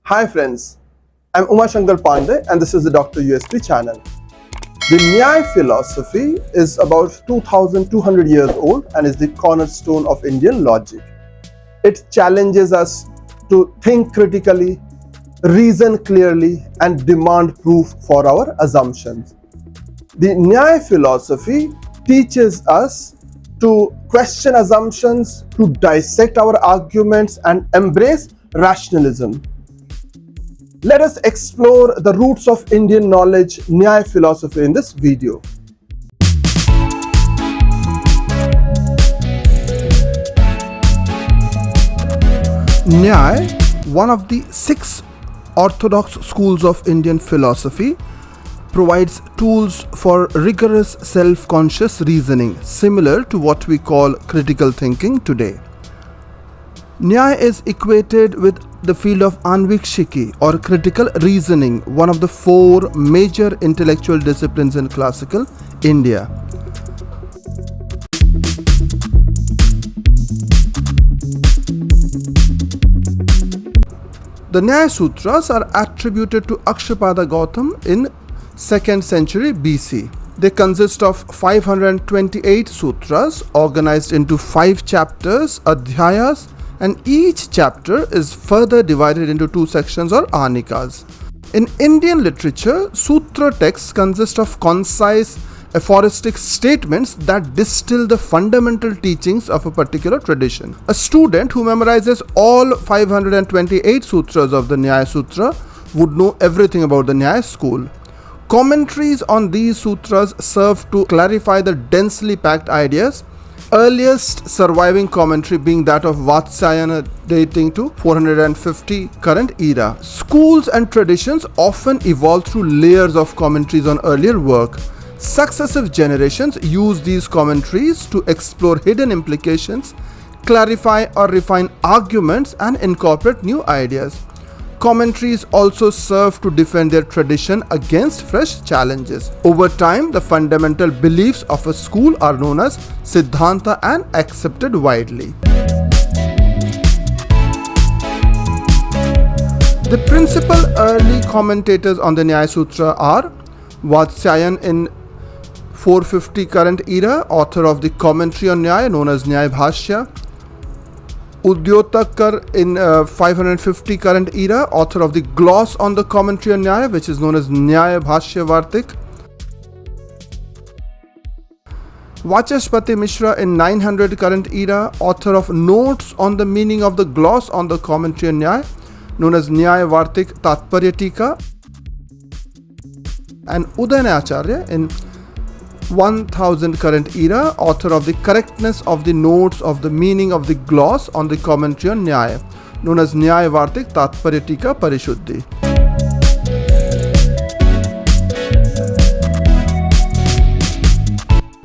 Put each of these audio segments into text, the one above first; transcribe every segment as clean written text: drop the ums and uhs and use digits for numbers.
Hi friends, I'm Umashankar Pandey and this is the Dr. USP channel. The Nyaya Philosophy is about 2200 years old and is the cornerstone of Indian logic. It challenges us to think critically, reason clearly and demand proof for our assumptions. The Nyaya Philosophy teaches us to question assumptions, to dissect our arguments and embrace rationalism. Let us explore the roots of Indian knowledge, Nyaya philosophy in this video. Nyaya, one of the 6 orthodox schools of Indian philosophy, provides tools for rigorous self-conscious reasoning, similar to what we call critical thinking today. Nyaya is equated with the field of anvikshiki or critical reasoning, one of the 4 major intellectual disciplines in classical India. The Nyaya Sutras are attributed to Sage Gautama in 2nd century BC. They consist of 528 sutras organized into 5 chapters, adhyayas, and each chapter is further divided into 2 sections or anikas. In Indian literature, sutra texts consist of concise, aphoristic statements that distill the fundamental teachings of a particular tradition. A student who memorizes all 528 sutras of the Nyaya Sutra would know everything about the Nyaya school. Commentaries on these sutras serve to clarify the densely packed ideas, earliest surviving commentary being that of Vatsyayana dating to 450 current era. Schools and traditions often evolve through layers of commentaries on earlier work. Successive generations use these commentaries to explore hidden implications, clarify or refine arguments, and incorporate new ideas. Commentaries also serve to defend their tradition against fresh challenges. Over time, the fundamental beliefs of a school are known as Siddhanta and accepted widely. The principal early commentators on the Nyaya Sutra are Vatsyayana in 450 current era, author of the commentary on Nyaya known as Nyaya Bhashya; Udyotakar in 550 current era, author of the gloss on the commentary on Nyaya, which is known as Nyaya Bhashya Vartik; Vachaspati Mishra in 900 current era, author of notes on the meaning of the gloss on the commentary on Nyaya, known as Nyaya Vartik Tatparya Tika; and Udayanacharya in 1000 current era, author of the correctness of the notes of the meaning of the gloss on the commentary on Nyaya, known as Nyaya Vartik Tatparya Tika Parishuddhi.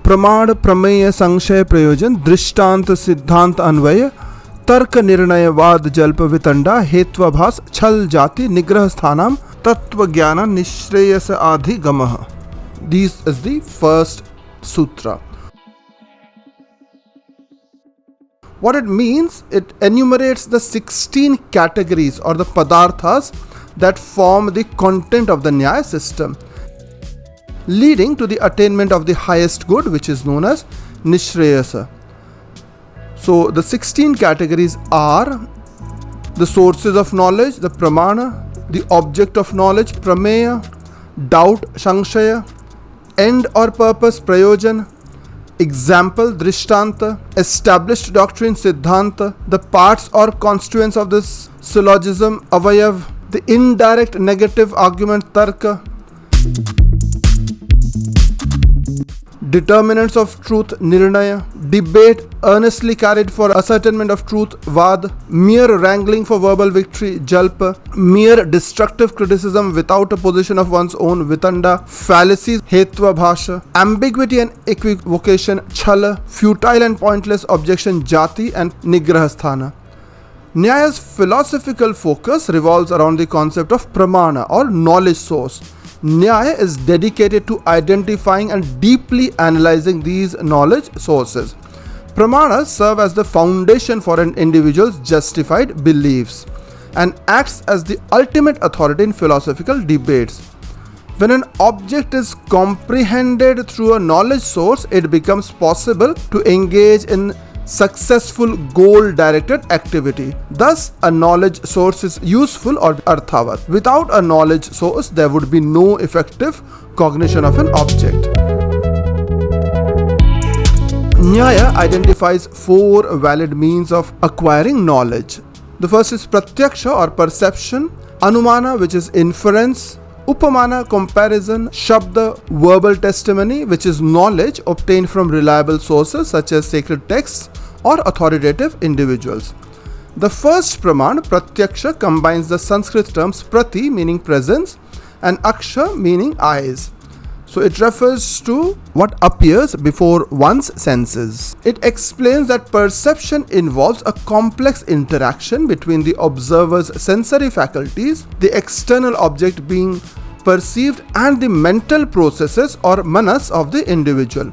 Pramana Prameya Sanshaya Prayojan Drishtanta Siddhanta Anvaya Tarka Nirnaya Vad Jalpa Vitanda Hetva Bhas Chal Jati Nigrah Sthanam Tattva Jnana Nishreyasa Adhi Gamaha. This is the first sutra. What it means, it enumerates the 16 categories or the padarthas that form the content of the Nyaya system, leading to the attainment of the highest good, which is known as Nishreyasa. So the 16 categories are the sources of knowledge, the pramana, the object of knowledge, prameya, doubt, shanshaya, end or purpose, prayojan, example, drishtanta, established doctrine, siddhanta, the parts or constituents of this syllogism, avayav, the indirect negative argument, tarka, determinants of truth, nirnaya, debate earnestly carried for ascertainment of truth, vad, mere wrangling for verbal victory, jalpa, mere destructive criticism without a position of one's own, vitanda, fallacies, hetva bhasha, ambiguity and equivocation, chala, futile and pointless objection, jati, and nigrahasthana. Nyaya's philosophical focus revolves around the concept of pramana or knowledge source. Nyaya is dedicated to identifying and deeply analyzing these knowledge sources. Pramanas serve as the foundation for an individual's justified beliefs. and acts as the ultimate authority in philosophical debates. When an object is comprehended through a knowledge source, it becomes possible to engage in successful goal-directed activity. Thus, a knowledge source is useful or arthavat. Without a knowledge source, there would be no effective cognition of an object. Nyaya identifies 4 valid means of acquiring knowledge. The first is pratyaksha or perception, anumana, which is inference, upamana, comparison, shabda, verbal testimony, which is knowledge obtained from reliable sources such as sacred texts or authoritative individuals. The first praman, pratyaksha, combines the Sanskrit terms prati, meaning presence, and aksha, meaning eyes. So it refers to what appears before one's senses. It explains that perception involves a complex interaction between the observer's sensory faculties, the external object being perceived, and the mental processes or manas of the individual.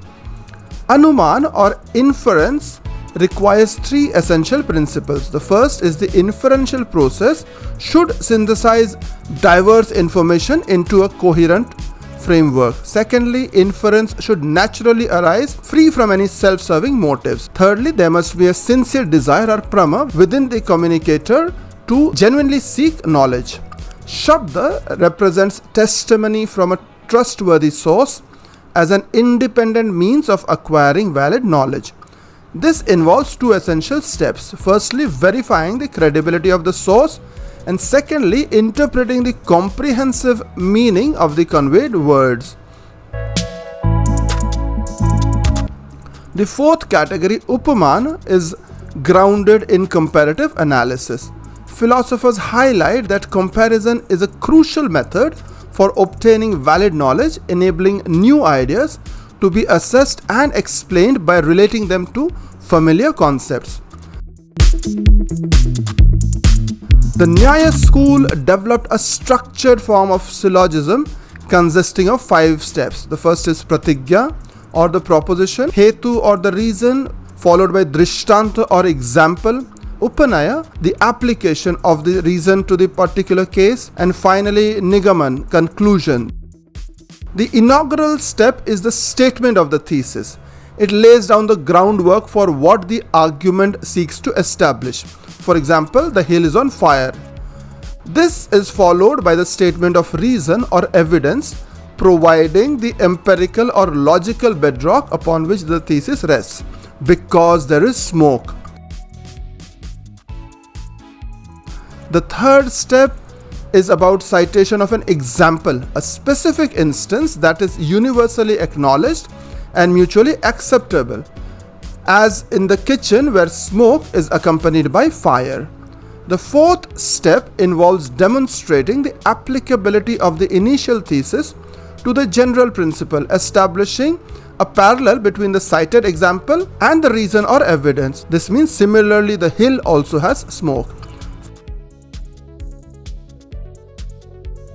Anuman or inference requires 3 essential principles. The first is the inferential process should synthesize diverse information into a coherent framework. Secondly, inference should naturally arise free from any self-serving motives. Thirdly, there must be a sincere desire or prama within the communicator to genuinely seek knowledge. Shabda represents testimony from a trustworthy source as an independent means of acquiring valid knowledge. This involves 2 essential steps. Firstly, verifying the credibility of the source, and secondly, interpreting the comprehensive meaning of the conveyed words. The fourth category, upaman, is grounded in comparative analysis. Philosophers highlight that comparison is a crucial method for obtaining valid knowledge, enabling new ideas to be assessed and explained by relating them to familiar concepts. The Nyaya school developed a structured form of syllogism consisting of 5 steps. The first is pratigya or the proposition, hetu or the reason, followed by drishtanta or example, upanaya, the application of the reason to the particular case, and finally nigaman, conclusion. The inaugural step is the statement of the thesis. It lays down the groundwork for what the argument seeks to establish. For example, the hill is on fire. This is followed by the statement of reason or evidence, providing the empirical or logical bedrock upon which the thesis rests. Because there is smoke. The third step is about citation of an example, a specific instance that is universally acknowledged and mutually acceptable, as in the kitchen where smoke is accompanied by fire. The fourth step involves demonstrating the applicability of the initial thesis to the general principle, establishing a parallel between the cited example and the reason or evidence. This means similarly the hill also has smoke.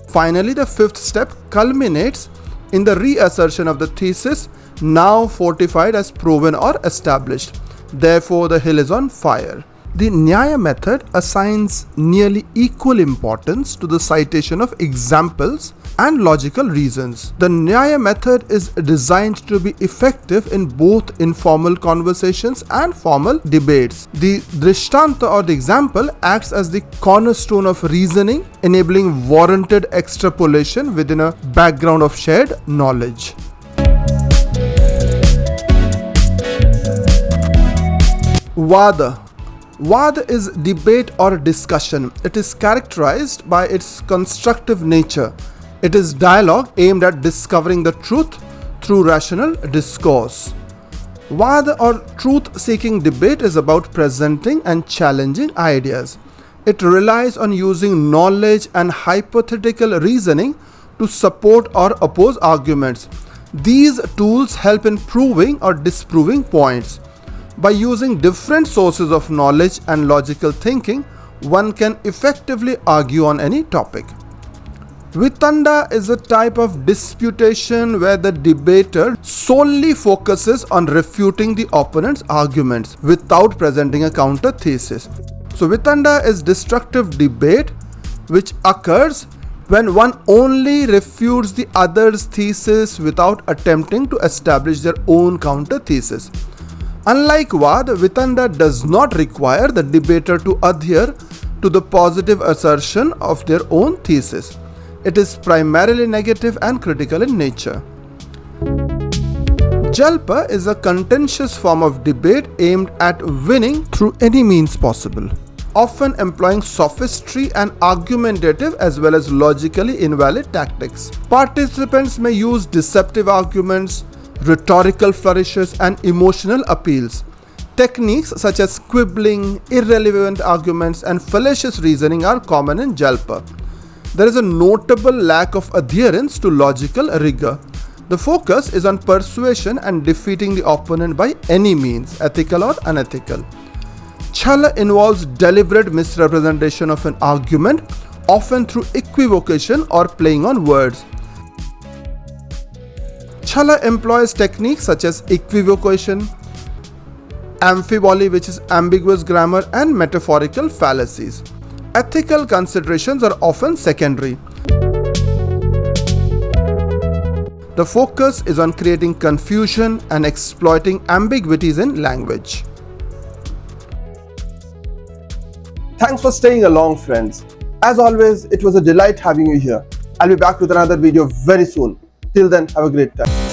Finally, the fifth step culminates in the reassertion of the thesis, now fortified as proven or established. Therefore, the hill is on fire. The Nyaya method assigns nearly equal importance to the citation of examples and logical reasons. The Nyaya method is designed to be effective in both informal conversations and formal debates. The drishtanta or the example acts as the cornerstone of reasoning, enabling warranted extrapolation within a background of shared knowledge. Vada. Vada is debate or discussion. It is characterized by its constructive nature. It is dialogue aimed at discovering the truth through rational discourse. Vada or truth-seeking debate is about presenting and challenging ideas. It relies on using knowledge and hypothetical reasoning to support or oppose arguments. These tools help in proving or disproving points. By using different sources of knowledge and logical thinking, one can effectively argue on any topic. Vitanda is a type of disputation where the debater solely focuses on refuting the opponent's arguments without presenting a counter thesis. So Vitanda is destructive debate which occurs when one only refutes the other's thesis without attempting to establish their own counter thesis. Unlike Vad, Vitanda does not require the debater to adhere to the positive assertion of their own thesis. It is primarily negative and critical in nature. Jalpa is a contentious form of debate aimed at winning through any means possible, often employing sophistry and argumentative as well as logically invalid tactics. Participants may use deceptive arguments, rhetorical flourishes, and emotional appeals. Techniques such as quibbling, irrelevant arguments, and fallacious reasoning are common in Jalpa. There is a notable lack of adherence to logical rigor. The focus is on persuasion and defeating the opponent by any means, ethical or unethical. Chala involves deliberate misrepresentation of an argument, often through equivocation or playing on words. Chala employs techniques such as equivocation, amphiboly, which is ambiguous grammar, and metaphorical fallacies. Ethical considerations are often secondary. The focus is on creating confusion and exploiting ambiguities in language. Thanks for staying along, friends. As always, it was a delight having you here. I'll be back with another video very soon. Till then, have a great time.